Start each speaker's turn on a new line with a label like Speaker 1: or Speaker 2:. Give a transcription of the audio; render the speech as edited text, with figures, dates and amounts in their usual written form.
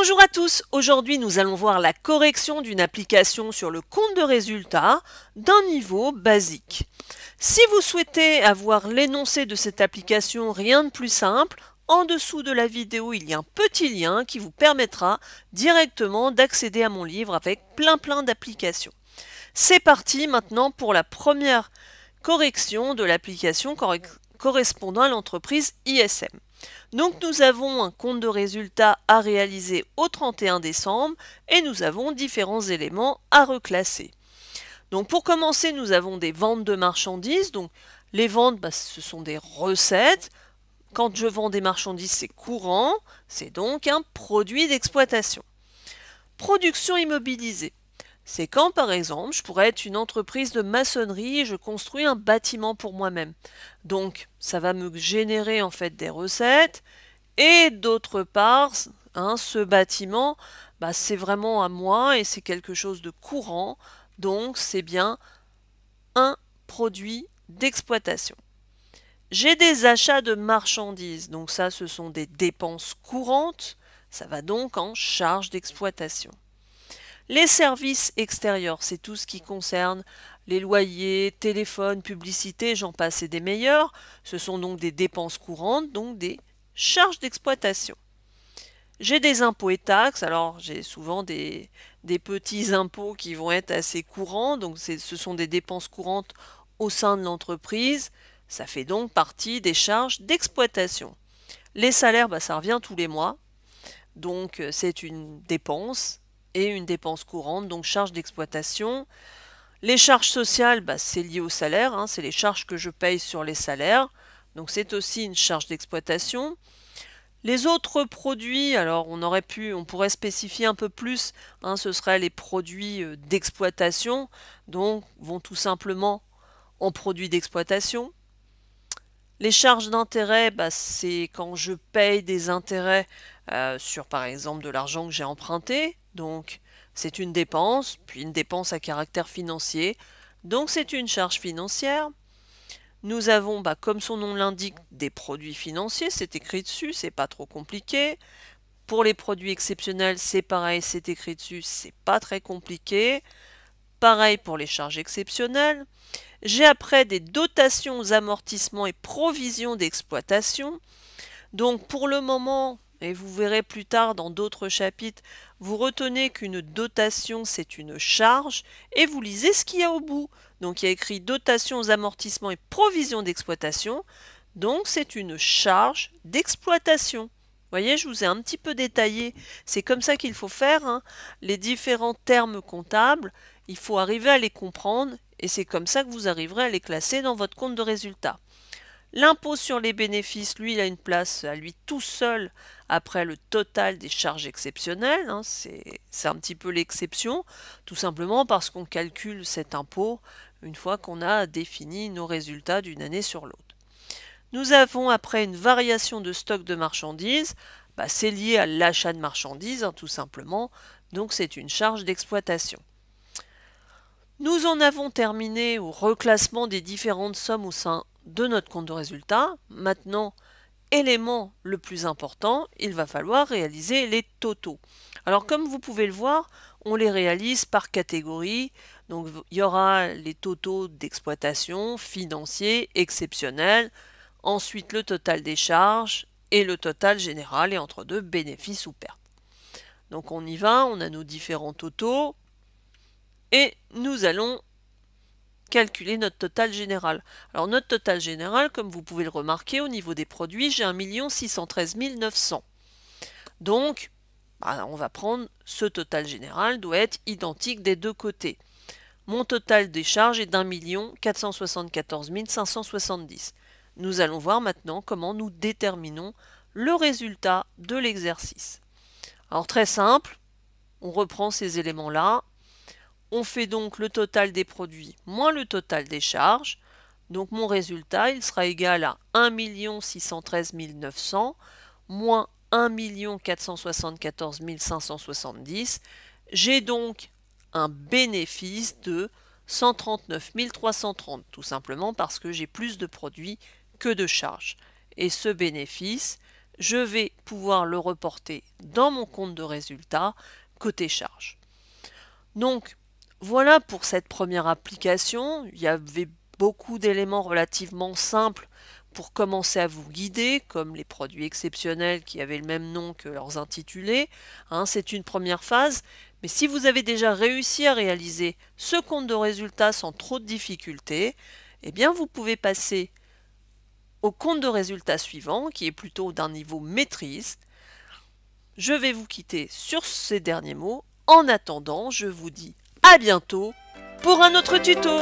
Speaker 1: Bonjour à tous, aujourd'hui nous allons voir la correction d'une application sur le compte de résultat d'un niveau basique. Si vous souhaitez avoir l'énoncé de cette application, rien de plus simple, en dessous de la vidéo il y a un petit lien qui vous permettra directement d'accéder à mon livre avec plein d'applications. C'est parti maintenant pour la première correction de l'application correspondant à l'entreprise ISM. Donc nous avons un compte de résultat à réaliser au 31 décembre et nous avons différents éléments à reclasser. Donc pour commencer, nous avons des ventes de marchandises. Donc les ventes, ce sont des recettes. Quand je vends des marchandises, c'est courant, c'est donc un produit d'exploitation. Production immobilisée. C'est quand, par exemple, je pourrais être une entreprise de maçonnerie et je construis un bâtiment pour moi-même. Donc, ça va me générer en fait des recettes. Et d'autre part, ce bâtiment, c'est vraiment à moi et c'est quelque chose de courant. Donc, c'est bien un produit d'exploitation. J'ai des achats de marchandises. Donc ça, ce sont des dépenses courantes. Ça va donc en charge d'exploitation. Les services extérieurs, c'est tout ce qui concerne les loyers, téléphones, publicité, j'en passe et des meilleurs. Ce sont donc des dépenses courantes, donc des charges d'exploitation. J'ai des impôts et taxes, alors j'ai souvent des petits impôts qui vont être assez courants, donc ce sont des dépenses courantes au sein de l'entreprise. Ça fait donc partie des charges d'exploitation. Les salaires, ça revient tous les mois, donc c'est une dépense et une dépense courante, donc charge d'exploitation. Les charges sociales, c'est lié au salaire, c'est les charges que je paye sur les salaires, donc c'est aussi une charge d'exploitation. Les autres produits, alors on pourrait spécifier un peu plus, ce seraient les produits d'exploitation, donc vont tout simplement en produits d'exploitation. Les charges d'intérêt, c'est quand je paye des intérêts sur par exemple de l'argent que j'ai emprunté, donc c'est une dépense, puis une dépense à caractère financier, donc c'est une charge financière. Nous avons, comme son nom l'indique, des produits financiers, c'est écrit dessus, c'est pas trop compliqué. Pour les produits exceptionnels, c'est pareil, c'est écrit dessus, c'est pas très compliqué. Pareil pour les charges exceptionnelles. J'ai après des dotations aux amortissements et provisions d'exploitation. Donc pour le moment, et vous verrez plus tard dans d'autres chapitres, vous retenez qu'une dotation c'est une charge et vous lisez ce qu'il y a au bout. Donc il y a écrit dotation aux amortissements et provisions d'exploitation. Donc c'est une charge d'exploitation. Vous voyez, je vous ai un petit peu détaillé. C'est comme ça qu'il faut faire. Les différents termes comptables, il faut arriver à les comprendre et c'est comme ça que vous arriverez à les classer dans votre compte de résultat. L'impôt sur les bénéfices, lui, il a une place à lui tout seul après le total des charges exceptionnelles. C'est un petit peu l'exception, tout simplement parce qu'on calcule cet impôt une fois qu'on a défini nos résultats d'une année sur l'autre. Nous avons après une variation de stock de marchandises. C'est lié à l'achat de marchandises, tout simplement. Donc c'est une charge d'exploitation. Nous en avons terminé au reclassement des différentes sommes au sein de notre compte de résultat. Maintenant, élément le plus important, il va falloir réaliser les totaux. Alors comme vous pouvez le voir, on les réalise par catégorie. Donc il y aura les totaux d'exploitation, financiers, exceptionnels, ensuite le total des charges et le total général et entre deux bénéfices ou pertes. Donc on y va, on a nos différents totaux et nous allons calculer notre total général. Alors notre total général, comme vous pouvez le remarquer, au niveau des produits, j'ai 1 613 900. Donc, on va prendre ce total général, doit être identique des deux côtés. Mon total des charges est d'1 474 570. Nous allons voir maintenant comment nous déterminons le résultat de l'exercice. Alors très simple, on reprend ces éléments-là. On fait donc le total des produits moins le total des charges. Donc mon résultat, il sera égal à 1 613 900 moins 1 474 570. J'ai donc un bénéfice de 139 330, tout simplement parce que j'ai plus de produits que de charges. Et ce bénéfice, je vais pouvoir le reporter dans mon compte de résultats côté charge. Donc, voilà pour cette première application. Il y avait beaucoup d'éléments relativement simples pour commencer à vous guider, comme les produits exceptionnels qui avaient le même nom que leurs intitulés. C'est une première phase, mais si vous avez déjà réussi à réaliser ce compte de résultats sans trop de difficultés, eh bien vous pouvez passer au compte de résultats suivant, qui est plutôt d'un niveau maîtrise. Je vais vous quitter sur ces derniers mots. En attendant, je vous dis à bientôt pour un autre tuto.